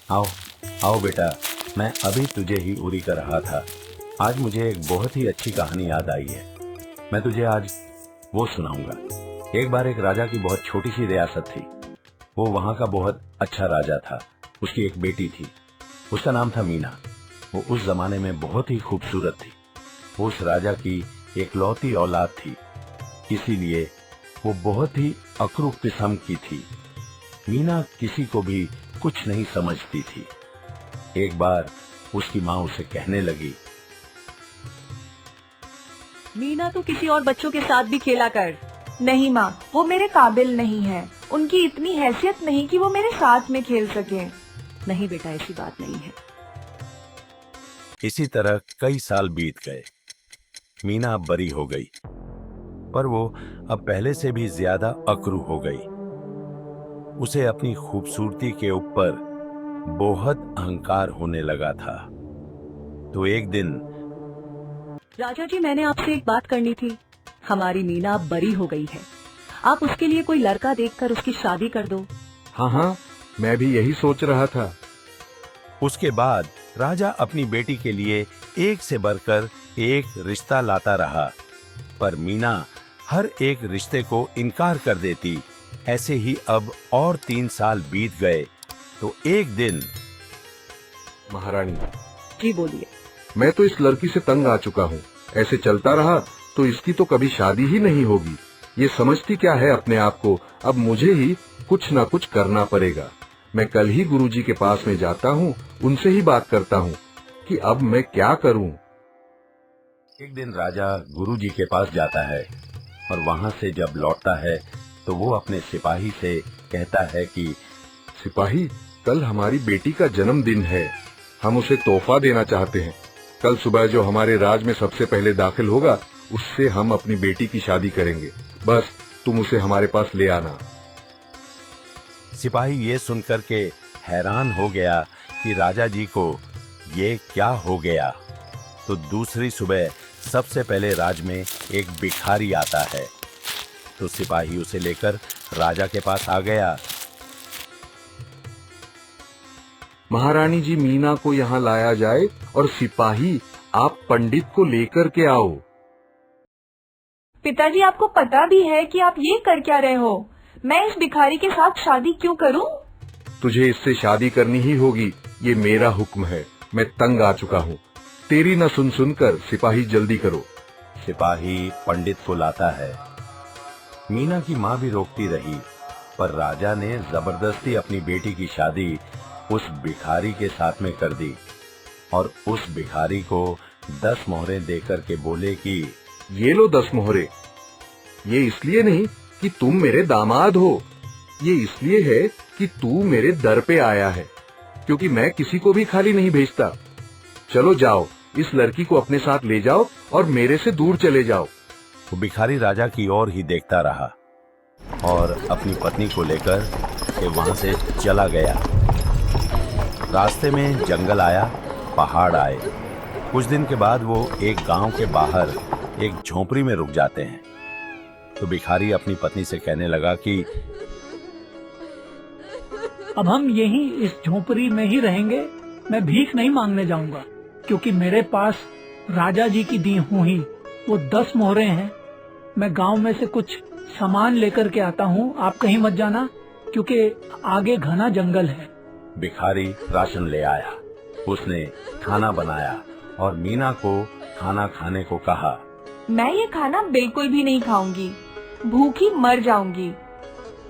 आओ आओ बेटा, मैं अभी तुझे ही उरी कर रहा था। आज मुझे एक बहुत ही अच्छी कहानी याद आई है। मैं तुझे आज वो सुनाऊंगा। एक बार एक राजा की बहुत छोटी सी रियासत थी। वो वहां का बहुत अच्छा राजा था। उसकी एक बेटी थी, उसका नाम था मीना। वो उस जमाने में बहुत ही खूबसूरत थी। वो उस राजा की एकलौती औलाद थी, इसीलिए वो बहुत ही अकरू किस्म की थी। मीना किसी को भी कुछ नहीं समझती थी। एक बार उसकी माँ उसे कहने लगी, मीना तो किसी और बच्चों के साथ भी खेला कर। नहीं माँ, वो मेरे काबिल नहीं है। उनकी इतनी हैसियत नहीं कि वो मेरे साथ में खेल सके। नहीं बेटा, ऐसी बात नहीं है। इसी तरह कई साल बीत गए। मीना अब बड़ी हो गई, पर वो अब पहले से भी ज्यादा अकरू हो गई। उसे अपनी खूबसूरती के ऊपर बहुत अहंकार होने लगा था। तो एक दिन, राजा जी, मैंने आपसे एक बात करनी थी। हमारी मीना अब बड़ी हो गई है। आप उसके लिए कोई लड़का देखकर उसकी शादी कर दो। हाँ हाँ, मैं भी यही सोच रहा था। उसके बाद राजा अपनी बेटी के लिए एक से बढ़कर एक रिश्ता लाता रहा, पर मीना हर एक रिश्ते को इनकार कर देती। ऐसे ही अब और 3 साल बीत गए। तो एक दिन, महारानी, जी बोलिए। मैं तो इस लड़की से तंग आ चुका हूँ। ऐसे चलता रहा तो इसकी तो कभी शादी ही नहीं होगी। ये समझती क्या है अपने आप को। अब मुझे ही कुछ ना कुछ करना पड़ेगा। मैं कल ही गुरुजी के पास में जाता हूँ, उनसे ही बात करता हूँ कि अब मैं क्या करूँ। एक दिन राजा गुरुजी के पास जाता है और वहां से जब लौटता है तो वो अपने सिपाही से कहता है कि सिपाही, कल हमारी बेटी का जन्मदिन है। हम उसे तोहफा देना चाहते हैं। कल सुबह जो हमारे राज में सबसे पहले दाखिल होगा, उससे हम अपनी बेटी की शादी करेंगे। बस तुम उसे हमारे पास ले आना। सिपाही ये सुनकर के हैरान हो गया कि राजा जी को ये क्या हो गया। तो दूसरी सुबह सबसे पहले राज में एक भिखारी आता है। तो सिपाही उसे लेकर राजा के पास आ गया। महारानी जी, मीना को यहाँ लाया जाए और सिपाही आप पंडित को लेकर के आओ। पिताजी, आपको पता भी है कि आप ये कर क्या रहे हो? मैं इस भिखारी के साथ शादी क्यों करूं? तुझे इससे शादी करनी ही होगी। ये मेरा हुक्म है। मैं तंग आ चुका हूँ। तेरी न सुन सुनकर सिपाही जल्दी करो। सिपाही पंडित को लाता है। मीना की माँ भी रोकती रही, पर राजा ने जबरदस्ती अपनी बेटी की शादी उस भिखारी के साथ में कर दी और उस भिखारी को 10 मोहरें देकर के बोले कि ये लो 10 मोहरे। ये इसलिए नहीं कि तुम मेरे दामाद हो, ये इसलिए है कि तू मेरे दर पे आया है, क्योंकि मैं किसी को भी खाली नहीं भेजता। चलो जाओ, इस लड़की को अपने साथ ले जाओ और मेरे से दूर चले जाओ। वो भिखारी राजा की ओर ही देखता रहा और अपनी पत्नी को लेकर के वहां से चला गया। रास्ते में जंगल आया, पहाड़ आए। कुछ दिन के बाद वो एक गांव के बाहर एक झोपड़ी में रुक जाते हैं। तो भिखारी अपनी पत्नी से कहने लगा कि अब हम यहीं इस झोपड़ी में ही रहेंगे। मैं भीख नहीं मांगने जाऊंगा, क्योंकि मेरे पास राजा जी की दी हुई वो 10 मोहरें हैं। मैं गांव में से कुछ सामान लेकर के आता हूँ। आप कहीं मत जाना, क्योंकि आगे घना जंगल है। भिखारी राशन ले आया। उसने खाना बनाया और मीना को खाना खाने को कहा। मैं ये खाना बिल्कुल भी नहीं खाऊंगी, भूखी मर जाऊंगी।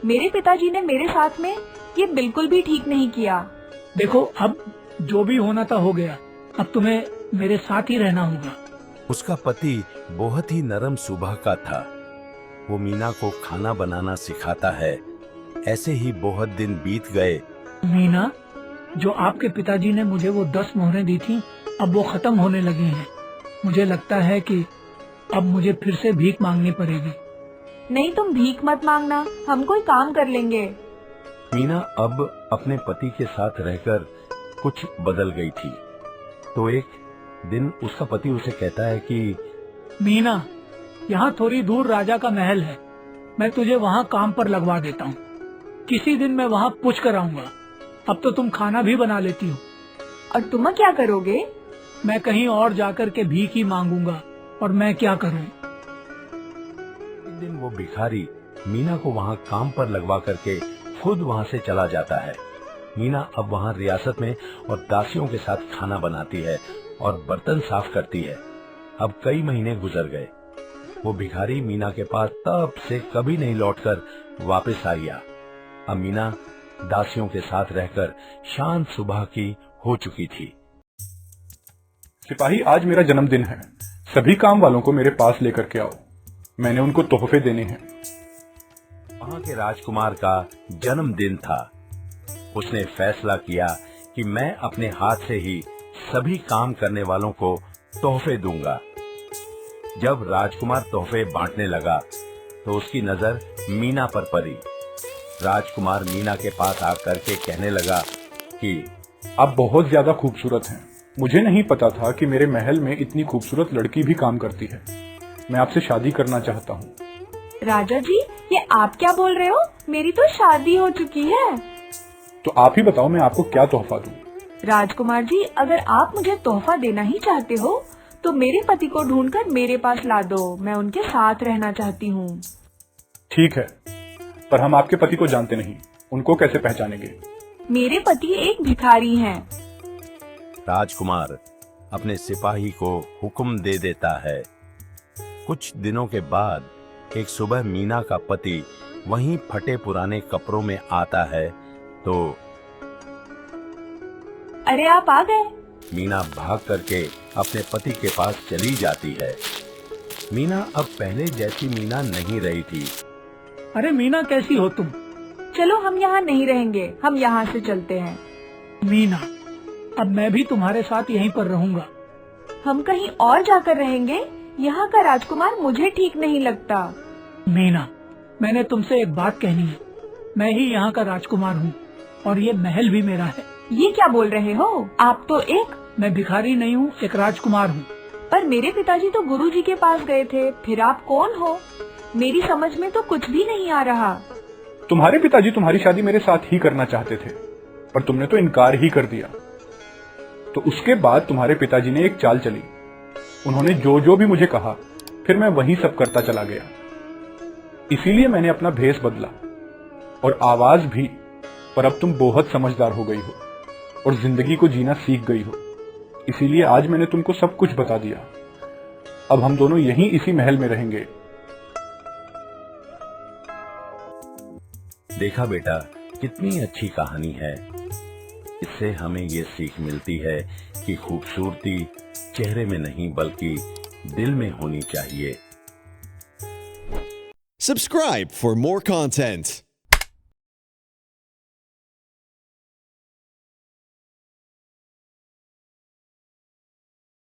मेरे पिताजी ने मेरे साथ में ये बिल्कुल भी ठीक नहीं किया। देखो, अब जो भी होना था हो गया। अब तुम्हें मेरे साथ ही रहना होगा। उसका पति बहुत ही नरम स्वभाव का था। वो मीना को खाना बनाना सिखाता है। ऐसे ही बहुत दिन बीत गए। मीना, जो आपके पिताजी ने मुझे वो 10 मोहरें दी थी, अब वो खत्म होने लगी हैं। मुझे लगता है कि अब मुझे फिर से भीख मांगनी पड़ेगी। नहीं, तुम भीख मत मांगना, हम कोई काम कर लेंगे। मीना अब अपने पति के साथ रहकर कुछ बदल गई थी। तो एक दिन उसका पति उसे कहता है कि मीना, यहाँ थोड़ी दूर राजा का महल है। मैं तुझे वहाँ काम पर लगवा देता हूँ। किसी दिन मैं वहाँ पूछ कर आऊंगा। अब तो तुम खाना भी बना लेती हो। और तुम क्या करोगे? मैं कहीं और जाकर के भीख ही मांगूंगा, और मैं क्या करूं? एक दिन वो भिखारी मीना को वहाँ काम पर लगवा करके खुद वहाँ से चला जाता है। मीना अब वहाँ रियासत में और दासियों के साथ खाना बनाती है और बर्तन साफ करती है। अब कई महीने गुजर गए। वो भिखारी मीना के पास तब से कभी नहीं लौटकर वापस आया। अब मीना दासियों के साथ रहकर शांत सुबह की हो चुकी थी। सिपाही, आज मेरा जन्मदिन है। सभी काम वालों को मेरे पास लेकर के आओ। मैंने उनको तोहफे देने हैं। वहां के राजकुमार का जन्मदिन था। उसने फैसला किया कि मैं अपने हाथ से ही सभी काम करने वालों को तोहफे दूंगा। जब राजकुमार तोहफे बांटने लगा तो उसकी नजर मीना पर पड़ी। राजकुमार मीना के पास आकर के कहने लगा कि आप बहुत ज्यादा खूबसूरत हैं। मुझे नहीं पता था कि मेरे महल में इतनी खूबसूरत लड़की भी काम करती है। मैं आपसे शादी करना चाहता हूँ। राजा जी, ये आप क्या बोल रहे हो? मेरी तो शादी हो चुकी है। तो आप ही बताओ, मैं आपको क्या तोहफा दूं? राजकुमार जी, अगर आप मुझे तोहफा देना ही चाहते हो तो मेरे पति को ढूंढकर मेरे पास ला दो। मैं उनके साथ रहना चाहती हूँ। ठीक है, पर हम आपके पति को जानते नहीं। उनको कैसे पहचानेंगे? मेरे पति एक भिखारी हैं। राजकुमार अपने सिपाही को हुक्म दे देता है। कुछ दिनों के बाद एक सुबह मीना का पति वहीं फटे पुराने कपड़ों में आता है तो अरे, आप आ गए। मीना भाग करके अपने पति के पास चली जाती है। मीना अब पहले जैसी मीना नहीं रही थी। अरे मीना, कैसी हो तुम? चलो, हम यहाँ नहीं रहेंगे, हम यहाँ से चलते हैं। मीना, अब मैं भी तुम्हारे साथ यहीं पर रहूंगा। हम कहीं और जाकर रहेंगे। यहाँ का राजकुमार मुझे ठीक नहीं लगता। मीना, मैंने तुमसे एक बात कहनी है। मैं ही यहाँ का राजकुमार हूँ और ये महल भी मेरा है। ये क्या बोल रहे हो? आप तो मैं भिखारी नहीं हूँ, एक राजकुमार हूँ। पर मेरे पिताजी तो गुरुजी के पास गए थे। फिर आप कौन हो? मेरी समझ में तो कुछ भी नहीं आ रहा। तुम्हारे पिताजी तुम्हारी शादी मेरे साथ ही करना चाहते थे, पर तुमने तो इनकार ही कर दिया। तो उसके बाद तुम्हारे पिताजी ने एक चाल चली। उन्होंने जो जो भी मुझे कहा, फिर मैं वही सब करता चला गया। इसीलिए मैंने अपना भेष बदला और आवाज भी। पर अब तुम बहुत समझदार हो गई हो और जिंदगी को जीना सीख गई हो। इसीलिए आज मैंने तुमको सब कुछ बता दिया। अब हम दोनों यहीं इसी महल में रहेंगे। देखा बेटा, कितनी अच्छी कहानी है। इससे हमें ये सीख मिलती है कि खूबसूरती चेहरे में नहीं बल्कि दिल में होनी चाहिए। Subscribe for more content.